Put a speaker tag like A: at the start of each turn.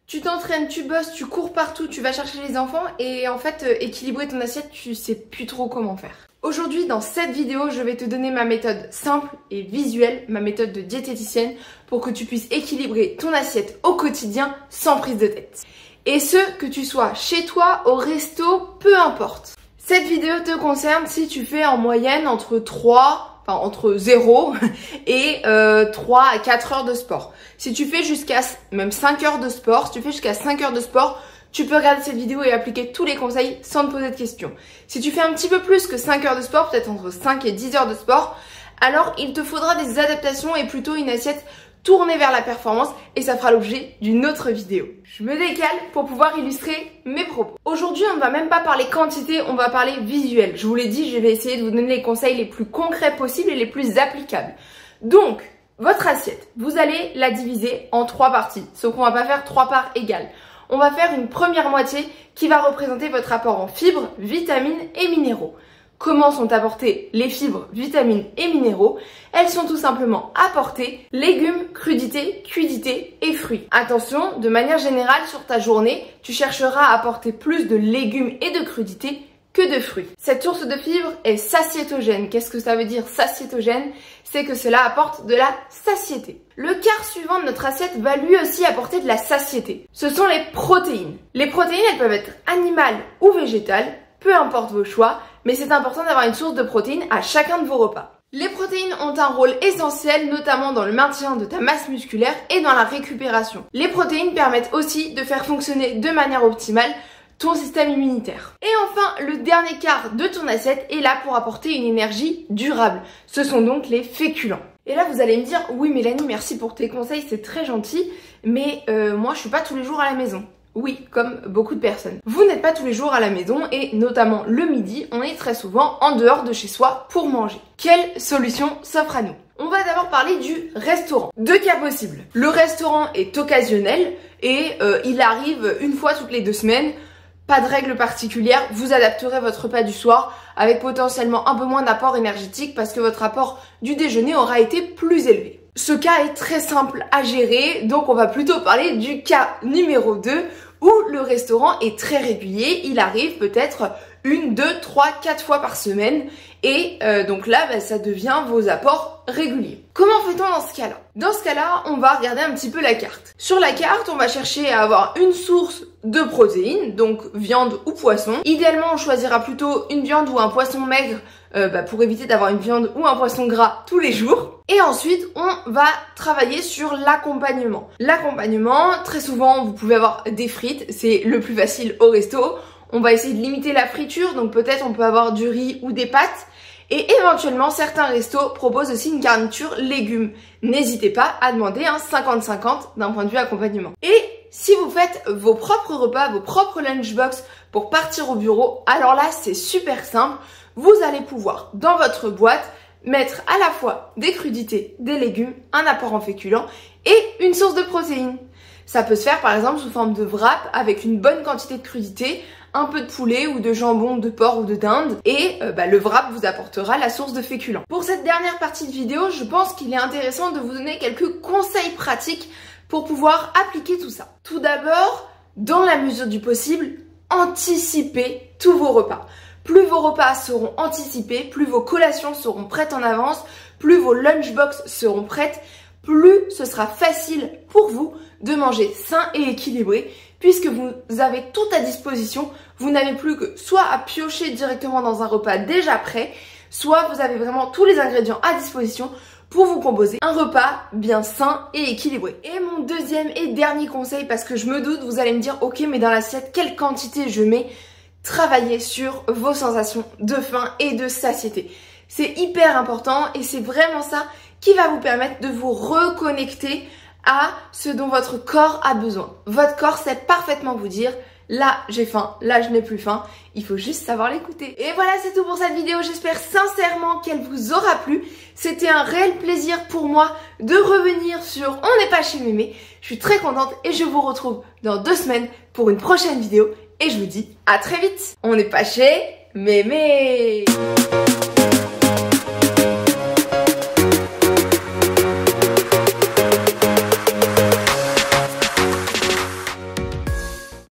A: Tu t'entraînes, tu bosses, tu cours partout, tu vas chercher les enfants et en fait équilibrer ton assiette, tu sais plus trop comment faire. Aujourd'hui dans cette vidéo, je vais te donner ma méthode simple et visuelle, ma méthode de diététicienne pour que tu puisses équilibrer ton assiette au quotidien sans prise de tête. Et ce, que tu sois chez toi, au resto, peu importe. Cette vidéo te concerne si tu fais en moyenne entre 0 et 3 à 4 heures de sport. Si tu fais jusqu'à même 5 heures de sport, si tu fais jusqu'à 5 heures de sport, tu peux regarder cette vidéo et appliquer tous les conseils sans te poser de questions. Si tu fais un petit peu plus que 5 heures de sport, peut-être entre 5 et 10 heures de sport, alors il te faudra des adaptations et plutôt une assiette tournée vers la performance et ça fera l'objet d'une autre vidéo. Je me décale pour pouvoir illustrer mes propos. Aujourd'hui, on ne va même pas parler quantité, on va parler visuel. Je vous l'ai dit, je vais essayer de vous donner les conseils les plus concrets possibles et les plus applicables. Donc, votre assiette, vous allez la diviser en 3 parties, sauf qu'on va pas faire 3 parts égales. On va faire une première moitié qui va représenter votre apport en fibres, vitamines et minéraux. Comment sont apportées les fibres, vitamines et minéraux? Elles sont tout simplement apportées légumes, crudités, cuidités et fruits. Attention, de manière générale sur ta journée, tu chercheras à apporter plus de légumes et de crudités que de fruits. Cette source de fibres est satiétogène. Qu'est-ce que ça veut dire satiétogène? C'est que cela apporte de la satiété. Le quart suivant de notre assiette va lui aussi apporter de la satiété. Ce sont les protéines. Les protéines, elles peuvent être animales ou végétales, peu importe vos choix, mais c'est important d'avoir une source de protéines à chacun de vos repas. Les protéines ont un rôle essentiel, notamment dans le maintien de ta masse musculaire et dans la récupération. Les protéines permettent aussi de faire fonctionner de manière optimale ton système immunitaire. Et enfin, le dernier quart de ton assiette est là pour apporter une énergie durable. Ce sont donc les féculents. Et là, vous allez me dire, oui Mélanie, merci pour tes conseils, c'est très gentil, mais moi je suis pas tous les jours à la maison. Oui, comme beaucoup de personnes. Vous n'êtes pas tous les jours à la maison et notamment le midi, on est très souvent en dehors de chez soi pour manger. Quelle solution s'offre à nous? On va d'abord parler du restaurant. 2 cas possibles. Le restaurant est occasionnel et il arrive une fois toutes les 2 semaines. Pas de règle particulière, vous adapterez votre repas du soir avec potentiellement un peu moins d'apport énergétique parce que votre apport du déjeuner aura été plus élevé. Ce cas est très simple à gérer, donc on va plutôt parler du cas numéro 2 où le restaurant est très régulier, il arrive peut-être 1, 2, 3, 4 fois par semaine et donc là ça devient vos apports réguliers. Comment fait-on dans ce cas-là? Dans ce cas-là, on va regarder un petit peu la carte. Sur la carte, on va chercher à avoir une source de protéines, donc viande ou poisson. Idéalement, on choisira plutôt une viande ou un poisson maigre pour éviter d'avoir une viande ou un poisson gras tous les jours. Et ensuite, on va travailler sur l'accompagnement. L'accompagnement, très souvent, vous pouvez avoir des frites, c'est le plus facile au resto. On va essayer de limiter la friture, donc peut-être on peut avoir du riz ou des pâtes. Et éventuellement, certains restos proposent aussi une garniture légumes. N'hésitez pas à demander un 50-50 d'un point de vue accompagnement. Et si vous faites vos propres repas, vos propres lunchbox pour partir au bureau, alors là, c'est super simple. Vous allez pouvoir, dans votre boîte, mettre à la fois des crudités, des légumes, un apport en féculents et une source de protéines. Ça peut se faire par exemple sous forme de wrap avec une bonne quantité de crudités, un peu de poulet ou de jambon, de porc ou de dinde et le wrap vous apportera la source de féculents. Pour cette dernière partie de vidéo, je pense qu'il est intéressant de vous donner quelques conseils pratiques pour pouvoir appliquer tout ça. Tout d'abord, dans la mesure du possible, anticipez tous vos repas. Plus vos repas seront anticipés, plus vos collations seront prêtes en avance, plus vos lunchbox seront prêtes, plus ce sera facile pour vous de manger sain et équilibré puisque vous avez tout à disposition. Vous n'avez plus que soit à piocher directement dans un repas déjà prêt, soit vous avez vraiment tous les ingrédients à disposition pour vous composer un repas bien sain et équilibré. Et mon deuxième et dernier conseil, parce que je me doute, vous allez me dire ok mais dans l'assiette quelle quantité je mets? Travaillez sur vos sensations de faim et de satiété. C'est hyper important et c'est vraiment ça qui va vous permettre de vous reconnecter à ce dont votre corps a besoin. Votre corps sait parfaitement vous dire là j'ai faim, là je n'ai plus faim, il faut juste savoir l'écouter. Et voilà, c'est tout pour cette vidéo, j'espère sincèrement qu'elle vous aura plu. C'était un réel plaisir pour moi de revenir sur On n'est pas chez Mémé. Je suis très contente et je vous retrouve dans 2 semaines pour une prochaine vidéo. Et je vous dis à très vite. On n'est pas chez Mémé.